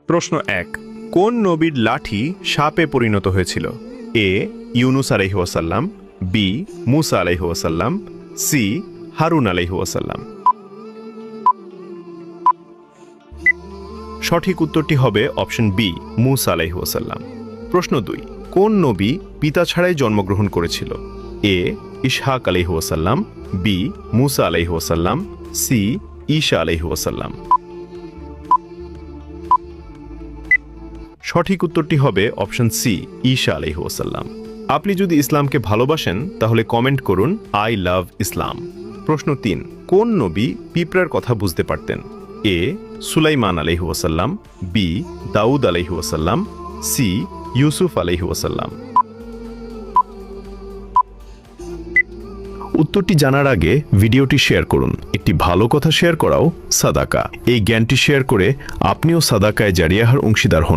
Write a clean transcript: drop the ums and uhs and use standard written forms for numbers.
প্রশ্ন ১ কোন নবীর লাঠি সাপে পরিণত হয়েছিল? এ ইউনুস আলাইহি ওয়াসাল্লাম, বি মুসা আলাইহি ওয়াসাল্লাম, সি হারুন আলাইহি ওয়াসাল্লাম। সঠিক উত্তরটি হবে অপশন বি মুসা আলাইহি ওয়াসাল্লাম। প্রশ্ন ২ কোন নবী পিতা ছাড়াই জন্মগ্রহণ করেছিল? এ ইসহাক আলাইহি ওয়াসাল্লাম, বি মুসা আলাইহি ওয়াসাল্লাম, সি ঈসা আলাইহি ওয়াসাল্লাম। সঠিক উত্তরটি হবে অপশন সি ঈসা আলাইহি ওয়াসাল্লাম। আপনি যদি ইসলামকে ভালোবাসেন তাহলে কমেন্ট করুন আই লাভ ইসলাম। প্রশ্ন ৩ কোন নবী পিঁপড়ার কথা বুঝতে পারতেন? এ সুলাইমান আলাইহি ওয়াসাল্লাম, বি দাউদ আলাইহি ওয়াসাল্লাম, সি ইউসুফ আলাইহি ওয়াসাল্লাম। উত্তরটি জানার আগে ভিডিওটি শেয়ার করুন। একটি ভালো কথা শেয়ার করাও সাদাকা। এই জ্ঞানটি শেয়ার করে আপনিও সাদাকায় জারিয়াহার অংশীদার হন।